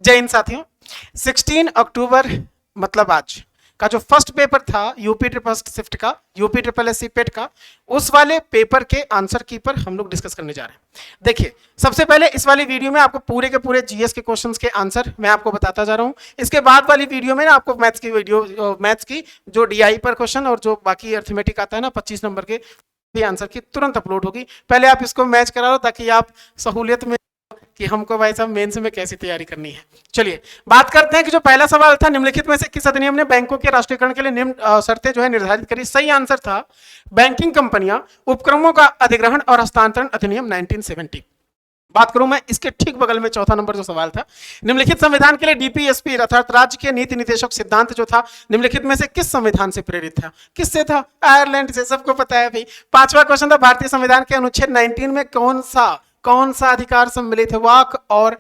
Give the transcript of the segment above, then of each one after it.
जय हिंद साथियों। 16 अक्टूबर मतलब आज का जो फर्स्ट पेपर था यूपी ट्रिपल शिफ्ट का, यूपी ट्रिपल एससी पेट का, उस वाले पेपर के आंसर की पर हम लोग डिस्कस करने जा रहे हैं। देखिए, सबसे पहले इस वाली वीडियो में आपको पूरे के पूरे जीएस के क्वेश्चंस के आंसर मैं आपको बताता जा रहा हूं। इसके बाद वाली वीडियो में आपको मैथ्स की वीडियो, मैथ्स की जो डीआई पर क्वेश्चन और जो बाकी अर्थमेटिक आता है ना 25 नंबर के भी आंसर की तुरंत अपलोड होगी। पहले आप इसको मैच करा लो ताकि आप सहूलियत में कि हमको भाई साहब मेंस में कैसी तैयारी करनी है। चलिए बात करते हैं कि जो पहला सवाल था, निम्नलिखित में से किस अधिनियम ने बैंकों के राष्ट्रीयकरण के लिए निम्न शर्तें जो है निर्धारित करी। सही आंसर था बैंकिंग कंपनियां उपक्रमों का अधिग्रहण और हस्तांतरण अधिनियम 1970। बात करूं मैं इसके ठीक बगल में चौथा नंबर जो सवाल था, निम्नलिखित संविधान के लिए डीपीएसपी अर्थात राज्य के नीति निर्देशक सिद्धांत जो था निम्नलिखित में से किस संविधान से प्रेरित था। किससे था? आयरलैंड से। सबको पता है भाई। पांचवा क्वेश्चन था भारतीय संविधान के अनुच्छेद 19 में कौन सा अधिकार सम्मिलित है? वाक और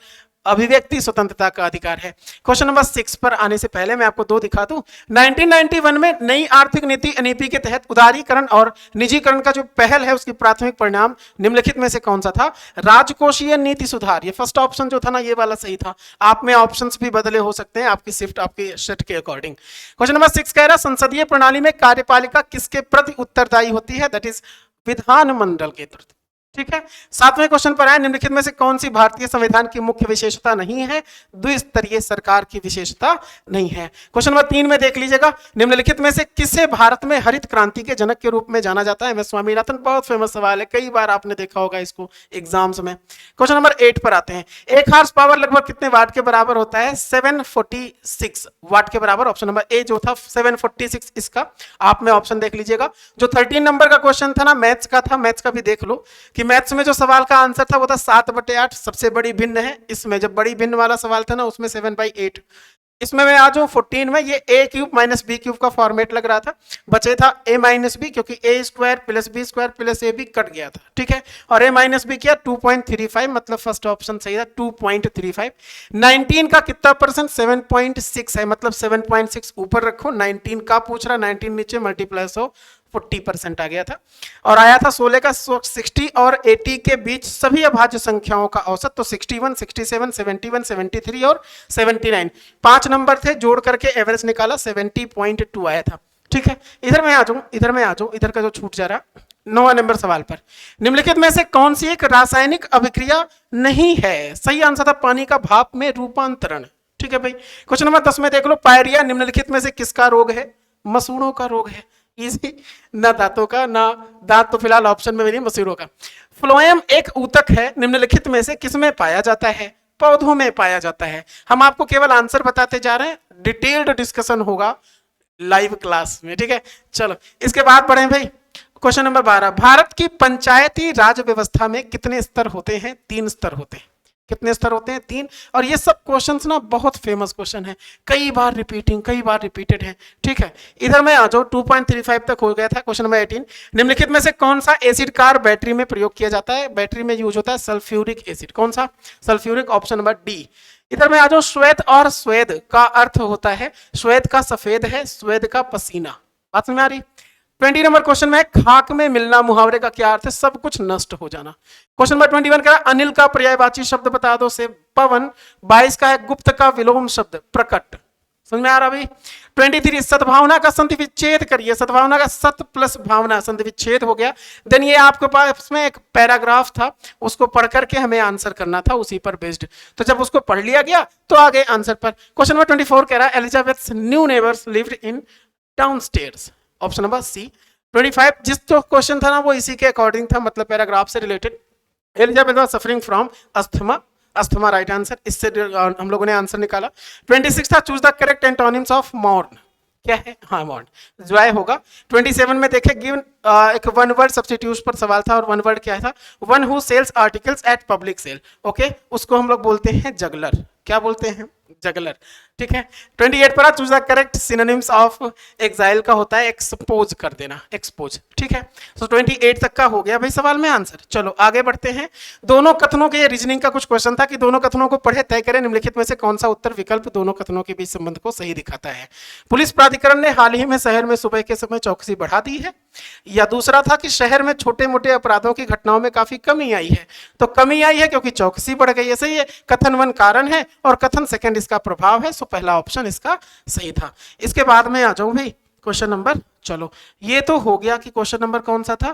अभिव्यक्ति स्वतंत्रता का अधिकार है। क्वेश्चन नंबर 6 पर आने से पहले मैं आपको दो दिखा दूं। 1991 में नई आर्थिक नीति एनईपी के तहत उदारीकरण और निजीकरण का जो पहल है उसकी प्राथमिक परिणाम निम्नलिखित में से कौन सा था? राजकोषीय नीति सुधार। ये फर्स्ट ऑप्शन जो था ना ये वाला सही था। आप में ऑप्शंस भी बदले हो सकते हैं आपकी शिफ्ट आपकी शिफ्ट के अकॉर्डिंग। क्वेश्चन नंबर 6 कह रहा संसदीय प्रणाली में कार्यपालिका किसके प्रति उत्तरदायी होती है? दैट इज विधानमंडल के प्रति। ठीक है। सातवें क्वेश्चन पर आए, निम्नलिखित में से कौन सी भारतीय संविधान की मुख्य विशेषता नहीं है? द्विस्तरीय सरकार की विशेषता नहीं है। क्वेश्चन नंबर 3 में देख लीजिएगा, निम्नलिखित में से किसे भारत में हरित क्रांति के जनक के रूप में जाना जाता है? M S Swaminathan. बहुत फेमस सवाल है, कई बार आपने देखा होगा इसको एग्जाम्स में। क्वेश्चन नंबर 8 पर आते हैं, एक हार्स पावर लगभग कितने वाट के बराबर होता है? 746 वाट के बराबर। ऑप्शन नंबर ए जो था 746 इसका आप में ऑप्शन देख लीजिएगा। जो 13 नंबर का क्वेश्चन था ना मैथ्स का था, मैथ्स का भी देख लो कि मैथ्स में जो सवाल का आंसर था वो था 7/8। सबसे बड़ी भिन्न है इसमें, जब बड़ी भिन्न वाला सवाल था ना उसमें 7/8। इसमें मैं आ जाऊं 14 में, ये a cube minus B cube का फॉर्मेट लग रहा था। बचे था a माइनस बी क्योंकि a square plus B square plus A B cut गया था। ठीक है। और a माइनस बी किया 2.35 मतलब फर्स्ट ऑप्शन सही था 2.35। 19 का कितना परसेंट? 7.6 है मतलब 7.6 ऊपर रखो। 19 का पूछ रहा, 19 नीचे मल्टीप्लाई हो 40% आ गया था। और आया था 16 का 60 और 80 के बीच सभी अभाज्य संख्याओं का औसत, तो 61, 67, 71, 73 और 79 5 नंबर थे, जोड़ करके एवरेज निकाला 70.2 आया था। ठीक है। इधर मैं आ जाऊं, इधर का जो छूट जा रहा 9वां नंबर सवाल पर, निम्नलिखित में से कौन सी एक रासायनिक अभिक्रिया नहीं है? सही आंसर था पानी का भाप में रूपांतरण। ठीक है भाई। क्वेश्चन नंबर 10 में देख लो, पायरिया निम्नलिखित में से किसका रोग है? मसूड़ों का रोग है। इजी, ना दांतों का, ना दांत तो फिलहाल ऑप्शन में भी नहीं, मसूड़ों का। फ्लोएम एक ऊतक है, निम्नलिखित में से किसमें पाया जाता है? पौधों में पाया जाता है। हम आपको केवल आंसर बताते जा रहे हैं, डिटेल्ड डिस्कशन होगा लाइव क्लास में। ठीक है। चलो इसके बाद बढ़े भाई। क्वेश्चन नंबर 12, भारत की पंचायती राज व्यवस्था में कितने स्तर होते हैं? 3 स्तर होते हैं। कितने स्तर होते हैं? 3। और ये सब क्वेश्चंस ना बहुत फेमस क्वेश्चन है, कई बार रिपीटेड है। ठीक है। इधर मैं आ जाऊं, 2.35 तक हो गया था। क्वेश्चन नंबर 18, निम्नलिखित में से कौन सा एसिड कार बैटरी में प्रयोग किया जाता है? बैटरी में यूज होता है सल्फ्यूरिक एसिड। कौन सा? सल्फ्यूरिक। Option number D. इधर मैं आ जाऊं, श्वेत और स्वेद का अर्थ होता है, श्वेत का सफेद है, स्वेद का पसीना। बात समझ में आ रही? 20 नंबर क्वेश्चन में, खाक में मिलना मुहावरे का क्या अर्थ है? सब कुछ नष्ट हो जाना। क्वेश्चन नंबर 21 का, अनिल का पर्यायवाची शब्द बता दो से पवन। 22 का है, गुप्त का विलोम शब्द प्रकट। समझ में आ रहा भाई? 23, सद्भावना का संधि विच्छेद करिए। सद्भावना का सत प्लस भावना संधि विच्छेद हो गया। देन ये आपके पास में एक पैराग्राफ था, उसको पढ़ करके हमें आंसर करना था उसी पर बेस्ड। तो जब उसको पढ़ लिया गया तो आगे आंसर पर। क्वेश्चन नंबर 24 कह रहा है, Elizabeth new neighbours lived in downstairs. Option number C. 25 जिस तो क्वेश्चन था ना वो इसी के अकॉर्डिंग था, मतलब पैराग्राफ से related. Elizabeth was suffering from asthma right answer, इससे हम लोगों ने आंसर निकाला। 26 था, choose the correct antonyms of mourn. क्या है? हाँ मॉर्न, जॉय होगा। 27 में देखे गिवन एक वन वर्ड सब्स्टिट्यूट पर सवाल था, और वन वर्ड क्या था? One who sells articles at public sale. Okay, उसको हम लोग बोलते हैं जगलर। क्या बोलते हैं? जगलर। ठीक है। 28 पर choose the correct synonyms of exile का होता है एक्सपोज कर देना, एक्सपोज। ठीक है। तो 28 तक का हो गया भाई सवाल में आंसर। चलो आगे बढ़ते हैं। दोनों कथनों के, रीजनिंग का कुछ क्वेश्चन था कि दोनों कथनों को पढ़े, तय करें निम्नलिखित में से कौन सा उत्तर विकल्प दोनों कथनों के बीच संबंध को सही दिखाता है। पुलिस प्राधिकरण ने हाल ही में शहर में सुबह के समय चौकसी बढ़ा दी है, या दूसरा था कि शहर में छोटे मोटे अपराधों की घटनाओं में काफी कमी आई है। तो कमी आई है क्योंकि चौकसी बढ़ गई है। सही है। कथन 1 कारण है और कथन 2 सेकंड इसका प्रभाव है, सो पहला ऑप्शन इसका सही था। इसके बाद में आ जाऊं भाई क्वेश्चन नंबर, चलो ये तो हो गया कि क्वेश्चन नंबर कौन सा था,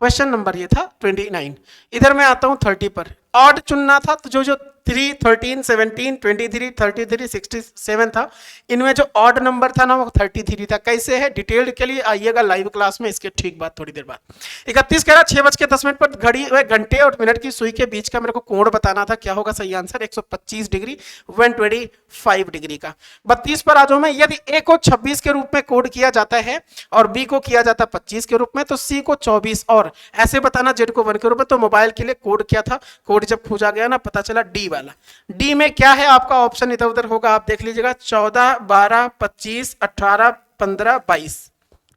क्वेश्चन नंबर ये था 29। इधर मैं आता हूं 30 पर, ऑड चुनना था, तो जो 3, 13, 17, 23, 33, 67 था, इनमें जो ऑड नंबर था ना वो 33 था। कैसे है डिटेल्ड के लिए आइएगा लाइव क्लास में, इसके ठीक बाद थोड़ी देर बाद। 31 कह रहा 6:10 पर घड़ी घंटे और मिनट की सुई के बीच का मेरे को कोण बताना था, क्या होगा सही आंसर, 125 डिग्री 125 डिग्री का। 32 पर आ जाऊं मैं, यदि ए को 26 के रूप में कोड किया जाता है और बी को किया जाता 25 के रूप में, तो सी को 24 और ऐसे बताना जेड को 1 के रूप में। तो मोबाइल के लिए कोड क्या था, कोड जब खोजा गया ना पता चला डी वाला। डी में क्या है आपका ऑप्शन इधर उधर होगा, आप देख लीजिएगा 14, 12, 25, 18, 15, 22,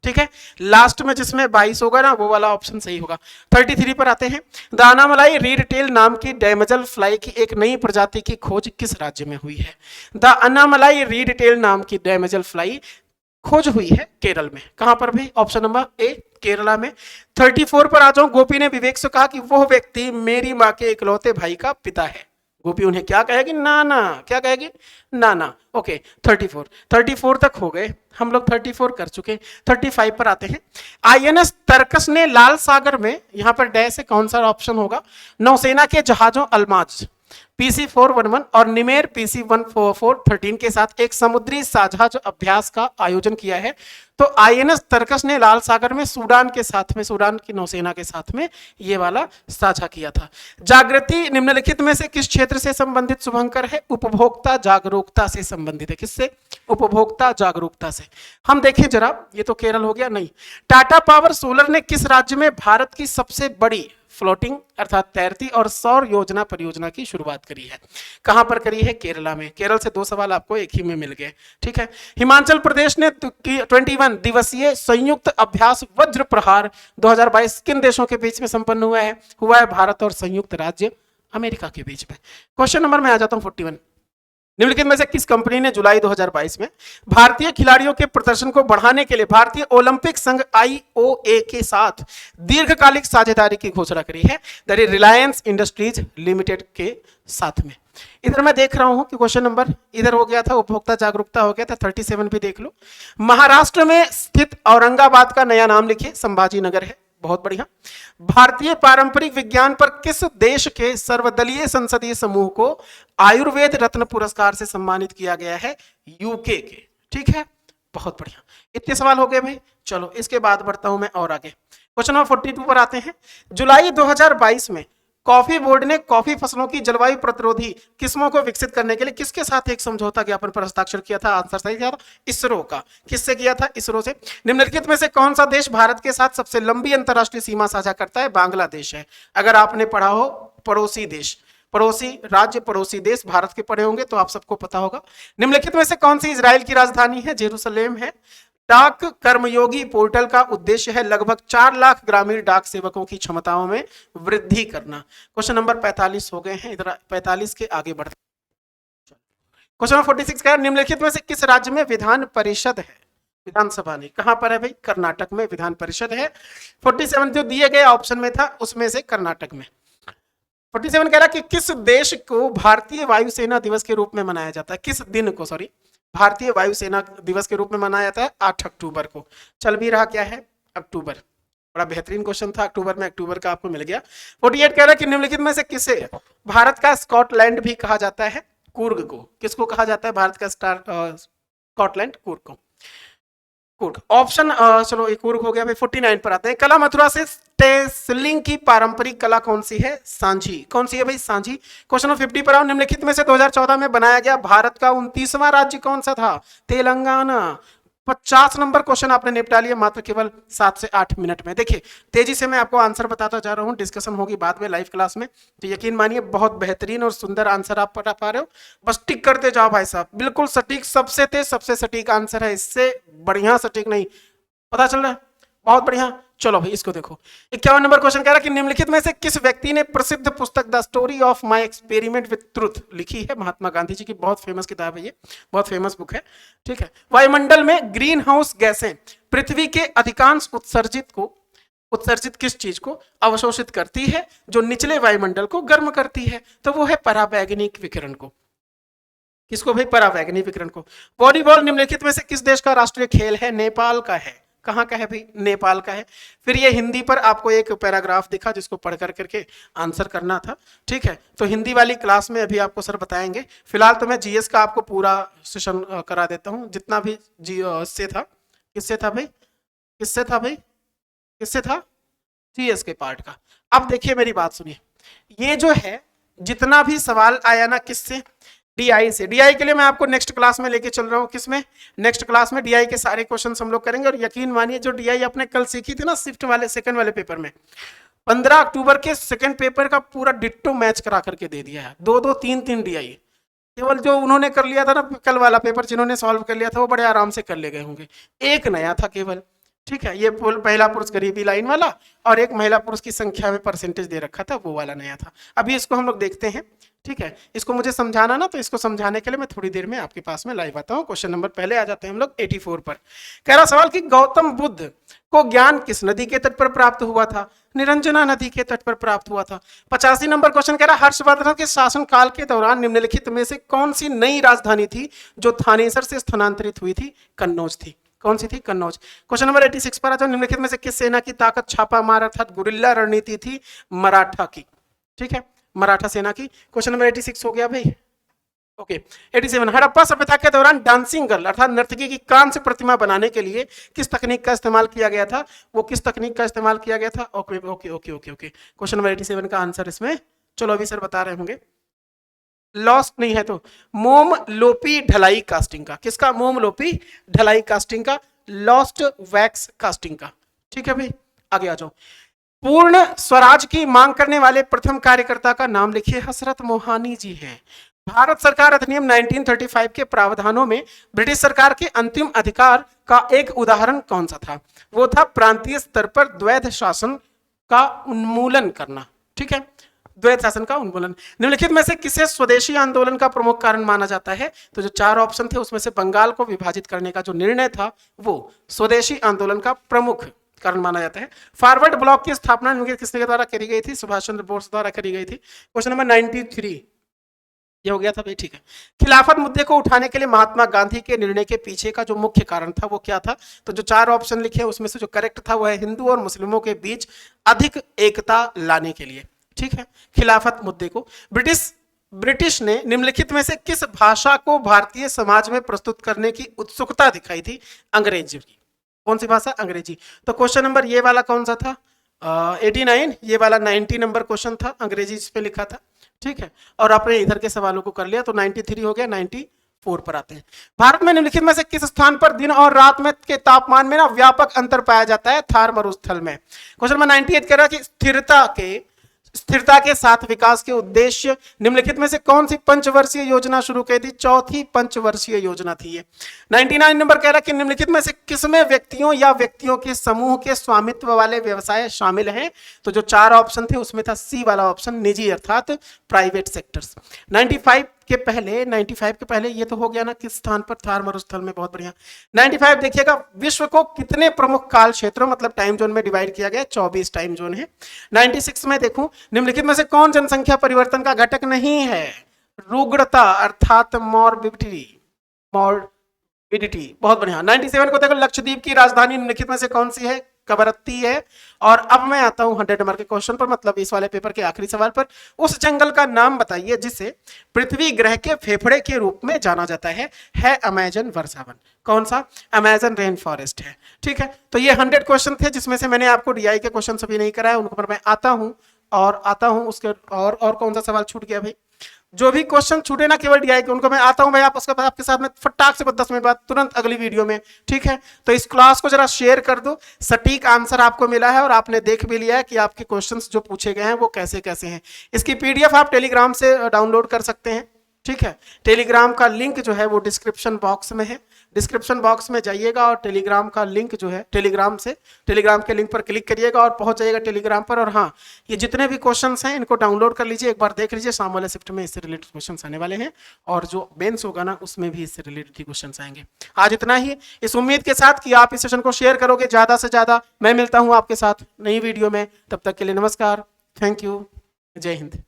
ठीक है। लास्ट में जिसमें 22 होगा ना वो वाला ऑप्शन सही होगा। 33 पर आते हैं, द अनामलाई रीड टेल नाम की डैमजल फ्लाई की एक नई प्रजाति की खोज किस राज्य में हुई है। द अनामलाई रीड टेल नाम की डैमजल फ्लाई खोज हुई है केरल में। कहां पर भी, ऑप्शन नंबर ए केरला में। 34 पर आ जाऊं, गोपी ने विवेक से कहा कि वह व्यक्ति मेरी मां के इकलौते भाई का पिता है। गोपी उन्हें क्या कहेगी, नाना, क्या कहेगी, नाना। ओके 34 तक हो गए हम लोग, 34 कर चुके। 35 पर आते हैं, आईएनएस तर्कस ने लाल सागर में, यहां पर डैश है, कौन सा ऑप्शन होगा, नौसेना के जहाजों अल्माज PC-411 और निमेर PC-144-13 के साथ एक समुद्री साझा अभ्यास का आयोजन किया है। तो आईएनएस तर्कस ने लाल सागर में सूडान के साथ में, सूडान की नौसेना के साथ में ये वाला साझा किया था। जागृति निम्नलिखित में से किस क्षेत्र से संबंधित शुभंकर है, उपभोक्ता जागरूकता से संबंधित है। किससे, उपभोक्ता जागरूकता से। हम देखें जरा, ये तो केरल हो गया, नहीं, टाटा पावर सोलर ने किस राज्य में भारत की सबसे बड़ी फ्लोटिंग अर्थात तैरती और सौर योजना परियोजना की शुरुआत करी है। कहां पर करी है, केरला में। केरल से 2 सवाल आपको एक ही में मिल गए, ठीक है। हिमाचल प्रदेश ने 21 दिवसीय संयुक्त अभ्यास वज्र प्रहार 2022 किन देशों के बीच में संपन्न हुआ है भारत और संयुक्त राज्य अमेरिका के बीच में। क्वेश्चन नंबर में आ जाता हूं 41, निम्नलिखित में से किस कंपनी ने जुलाई 2022 में भारतीय खिलाड़ियों के प्रदर्शन को बढ़ाने के लिए भारतीय ओलंपिक संघ IOA के साथ दीर्घकालिक साझेदारी की घोषणा करी है, that is Reliance industries limited के साथ में। इधर मैं देख रहा हूं कि क्वेश्चन नंबर इधर हो गया था, उपभोक्ता जागरूकता हो गया था। 37 भी देख लो, महाराष्ट्र में स्थित औरंगाबाद का नया नाम लिखिए, संभाजी नगर है, बहुत बढ़िया। भारतीय पारंपरिक विज्ञान पर किस देश के सर्वदलीय संसदीय समूह को आयुर्वेद रत्न पुरस्कार से सम्मानित किया गया है, यूके के, ठीक है, बहुत बढ़िया। इतने सवाल हो गए भाई, चलो इसके बाद बढ़ता हूं मैं और आगे। क्वेश्चन नंबर 42 पर आते हैं, जुलाई 2022 में कॉफी बोर्ड ने कॉफी फसलों की जलवायु प्रतिरोधी किस्मों को विकसित करने के लिए किसके साथ एक समझौता ज्ञापन पर हस्ताक्षर किया था, आंसर सही था, इसरो का। किससे किया था, इसरो से। निम्नलिखित में से कौन सा देश भारत के साथ सबसे लंबी अंतरराष्ट्रीय सीमा साझा करता है, बांग्लादेश है। अगर आपने पढ़ा हो पड़ोसी देश, पड़ोसी राज्य, पड़ोसी देश भारत के पढ़े होंगे तो आप सबको पता होगा। निम्नलिखित में से कौन सी इजराइल की राजधानी है, जेरूसलेम है। डाक कर्मयोगी पोर्टल का उद्देश्य है लगभग 4 लाख ग्रामीण डाक सेवकों की क्षमताओं में वृद्धि करना। क्वेश्चन नंबर 45 हो गए हैं, इधर 45 के आगे बढ़ते। क्वेश्चन नंबर 46 का, निम्नलिखित में से किस राज्य में विधान परिषद है, विधानसभा नहीं, कहां पर है भाई, कर्नाटक में विधान परिषद है। 47 जो दिए गए ऑप्शन में था उसमें से कर्नाटक में। 47 कह रहा कि किस देश को भारतीय वायुसेना दिवस के रूप में मनाया जाता है, किस दिन को, सॉरी, भारतीय वायुसेना दिवस के रूप में मनाया जाता है 8 अक्टूबर को। चल भी रहा क्या है, अक्टूबर। बड़ा बेहतरीन क्वेश्चन था, अक्टूबर में, अक्टूबर का आपको मिल गया। 48 कह रहा है कि निम्नलिखित में से किसे भारत का स्कॉटलैंड भी कहा जाता है, कुर्ग को। किसको कहा जाता है भारत का स्कॉटलैंड, कुर्ग को। कुर्ग ऑप्शन, चलो एक कुर्ग हो गया भाई। 49 पर आते हैं, कला मथुरा से टेसलिंग की पारंपरिक कला कौन सी है, सांझी। कौन सी है भाई, सांझी। क्वेश्चन नंबर 50 पर आओ, निम्नलिखित में से 2014 में बनाया गया भारत का 29वां राज्य कौन सा था, तेलंगाना। 50 नंबर क्वेश्चन आपने निपटा लिया मात्र केवल 7 से 8 मिनट में। देखिए तेजी से मैं आपको आंसर बताता जा रहा हूं, डिस्कशन होगी बाद में लाइव क्लास में, तो यकीन मानिए बहुत बेहतरीन और सुंदर आंसर आप पढ़ा पा रहे हो। बस टिक करते जाओ भाई साहब, बिल्कुल सटीक, सबसे तेज सबसे सटीक आंसर है, इससे बढ़िया सटीक नहीं। पता चल रहा है, बहुत बढ़िया। चलो भाई इसको देखो, 51 नंबर क्वेश्चन कह रहा है कि निम्नलिखित में से किस व्यक्ति ने प्रसिद्ध पुस्तक the story of my experiment with truth लिखी है। महात्मा गांधी जी की बहुत फेमस किताब है ये, बहुत फेमस बुक है, ठीक है। वायुमंडल में ग्रीन हाउस गैसें पृथ्वी के अधिकांश उत्सर्जित किस चीज को अवशोषित करती है, जो निचले वायुमंडल को गर्म करती है, तो वो है पराबैंगनी विकिरण को। किसको भाई? परावैगनी विकिरण को। वॉलीबॉल निम्नलिखित में से किस देश का राष्ट्रीय खेल है? नेपाल का है। कहाँ का है भाई? नेपाल का है। फिर ये हिंदी पर आपको एक पैराग्राफ दिखा जिसको पढ़ कर करके आंसर करना था, ठीक है। तो हिंदी वाली क्लास में अभी आपको सर बताएंगे। फिलहाल तो मैं जीएस का आपको पूरा सेशन करा देता हूँ, जितना भी जी से था। किससे था भाई? किससे था भाई? किससे था? जीएस के पार्ट का। अब देखिए मेरी बात सुनिए, ये जो है जितना भी सवाल आया ना, किससे? डीआई से। डीआई के लिए मैं आपको नेक्स्ट क्लास में लेके चल रहा हूँ। किसमें? नेक्स्ट क्लास में डीआई के सारे क्वेश्चन हम लोग करेंगे। और यकीन मानिए जो डीआई आपने कल सीखी थी ना शिफ्ट वाले सेकंड वाले पेपर में, 15 अक्टूबर के सेकंड पेपर का पूरा डिट्टो मैच करा करके दे दिया है। 2-2 3-3 डीआई। केवल जो उन्होंने कर लिया था ना कल वाला पेपर, जिन्होंने सॉल्व कर लिया था वो बड़े आराम से कर ले गए होंगे। एक नया था केवल, ठीक है। ये पहला पुरुष गरीबी लाइन वाला और एक महिला पुरुष की संख्या में परसेंटेज दे रखा था, वो वाला नया था। अभी इसको हम लोग देखते हैं, ठीक है। इसको मुझे समझाना ना, तो इसको समझाने के लिए मैं थोड़ी देर में आपके पास में लाइव आता हूँ। क्वेश्चन नंबर पहले आ जाते हैं हम लोग 84 पर। कह रहा सवाल कि गौतम बुद्ध को ज्ञान किस नदी के तट पर प्राप्त हुआ था? निरंजना नदी के तट पर प्राप्त हुआ था। 85 नंबर क्वेश्चन कह रहा हर्षवर्धन के शासन काल के दौरान निम्नलिखित में से कौन सी नई राजधानी थी जो थानेसर से स्थानांतरित हुई थी? कन्नौज थी। कौन सी थी? कन्नौज। क्वेश्चन नंबर 86 पर आ जाओ। निम्नलिखित में से किस सेना की ताकत छापा मार अर्थात गुरिल्ला रणनीति थी? मराठा की, ठीक है, मराठा सेना की। क्वेश्चन नंबर 86 हो गया भाई, ओके। 87 हड़प्पा सभ्यता के दौरान डांसिंग गर्ल अर्थात नर्तकी की कांस्य प्रतिमा बनाने के लिए किस तकनीक का इस्तेमाल किया गया था? वो किस तकनीक का इस्तेमाल किया गया था? Okay okay okay okay okay. Question number 87 का आंसर इसमें, चलो अभी सर बता रहे होंगे, लॉस्ट नहीं है तो मोम लोपी ढलाई कास्टिंग का। किसका? मोम लोपी ढलाई कास्टिंग का, लॉस्ट वैक्स कास्टिंग का, ठीक है भाई। आगे आ जाओ। पूर्ण स्वराज की मांग करने वाले प्रथम कार्यकर्ता का नाम लिखिए। हसरत मोहानी जी हैं। भारत सरकार अधिनियम 1935 के प्रावधानों में ब्रिटिश सरकार के अंतिम अधिकार का एक उदाहरण कौन सा था? वो था प्रांतीय स्तर पर द्वैध शासन का उन्मूलन करना, ठीक है, द्वैध शासन का उन्मूलन। निम्नलिखित में से किसे स्वदेशी आंदोलन का प्रमुख कारण माना जाता है? तो जो 4 ऑप्शन थे उसमें से बंगाल को विभाजित करने का जो निर्णय था वो स्वदेशी आंदोलन का प्रमुख कारण माना जाता है। फॉरवर्ड ब्लॉक की स्थापना किसके द्वारा करी गई थी? सुभाष चंद्र बोस द्वारा करी गई थी। क्वेश्चन नंबर 93 ये हो गया था भाई, ठीक है। खिलाफत मुद्दे को उठाने के लिए महात्मा गांधी के निर्णय के पीछे का जो मुख्य कारण था वो क्या था? तो जो 4 ऑप्शन लिखे हैं उसमें से जो करेक्ट था वो है हिंदू और मुस्लिमों के बीच अधिक एकता लाने के लिए, ठीक है, खिलाफत मुद्दे को। ब्रिटिश ने निम्नलिखित में से किस भाषा को भारतीय समाज में प्रस्तुत करने की उत्सुकता दिखाई थी? अंग्रेजी की। कौन सी भाषा? अंग्रेजी। तो क्वेश्चन नंबर ये वाला कौन सा था? 89, ये वाला 90 नंबर क्वेश्चन था, अंग्रेजी इस पे लिखा था, ठीक है। और आपने इधर के सवालों को कर लिया तो 93 हो गया। 94 पर आते हैं। भारत में निम्नलिखित में से किस स्थान पर दिन और रात में के तापमान में ना व्यापक अंतर पाया जाता है? थार मरुस्थल में। क्वेश्चन नंबर 98 कह रहा है कि स्थिरता के साथ विकास के उद्देश्य निम्नलिखित में से कौन सी पंचवर्षीय योजना शुरू की थी? चौथी पंचवर्षीय योजना थी ये। 99 नंबर कह रहा है कि निम्नलिखित में से किसमें व्यक्तियों या व्यक्तियों के समूह के स्वामित्व वाले व्यवसाय शामिल हैं? तो जो 4 ऑप्शन थे उसमें था सी वाला ऑप्शन, निजी अर्थात प्राइवेट सेक्टर्स। 95 के पहले ये तो हो गया ना किस स्थान पर? थार मरुस्थल में। बहुत बढ़िया। 95 देखिएगा, विश्व को कितने प्रमुख काल क्षेत्रों मतलब टाइम जोन में डिवाइड किया गया? 24 टाइम जोन है। 96 में देखूं, निम्नलिखित में से कौन जनसंख्या परिवर्तन का घटक नहीं है? रुग्णता अर्थात मॉर्बिडिटी। बहुत बढ़िया। 97 को देखो, लक्षद्वीप की राजधानी निम्नलिखित में से कौन सी है? कवरत्ती है। और अब मैं आता हूं 100 नंबर के क्वेश्चन पर, मतलब इस वाले पेपर के आखिरी सवाल पर। उस जंगल का नाम बताइए जिसे पृथ्वी ग्रह के फेफड़े के रूप में जाना जाता है अमेजन वर्षावन। कौन सा? अमेजन रेन फॉरेस्ट है, ठीक है। तो ये 100 क्वेश्चन थे जिसमें से मैंने आपको डीआई के क्वेश्चन सभी नहीं कराए, उन पर मैं आता हूं उसके और कौन सा सवाल छूट गया भाई? जो भी क्वेश्चन छूटे ना केवल डीआई के, उनको मैं आता हूं भाई आपके साथ में फटाक से 10 मिनट बाद तुरंत अगली वीडियो में, ठीक है। तो इस क्लास को जरा शेयर कर दो। सटीक आंसर आपको मिला है और आपने देख भी लिया है कि आपके क्वेश्चंस जो पूछे गए हैं वो कैसे कैसे हैं। इसकी पीडीएफ आप टेलीग्राम से डाउनलोड कर सकते हैं, ठीक है। टेलीग्राम का लिंक जो है वो डिस्क्रिप्शन बॉक्स में है। डिस्क्रिप्शन बॉक्स में जाइएगा और टेलीग्राम का लिंक जो है टेलीग्राम के लिंक पर क्लिक करिएगा और पहुंच जाइएगा टेलीग्राम पर। और हाँ, ये जितने भी क्वेश्चंस हैं इनको डाउनलोड कर लीजिए, एक बार देख लीजिए। शाम वाले शिफ्ट में इससे रिलेटेड क्वेश्चंस आने वाले हैं और जो मेंस होगा ना उसमें भी इससे रिलेटेड क्वेश्चंस आएंगे। आज इतना ही, इस उम्मीद के साथ कि आप इस सेशन को शेयर करोगे ज्यादा से ज्यादा। मैं मिलता हूं आपके साथ नई वीडियो में, तब तक के लिए नमस्कार, थैंक यू, जय हिंद।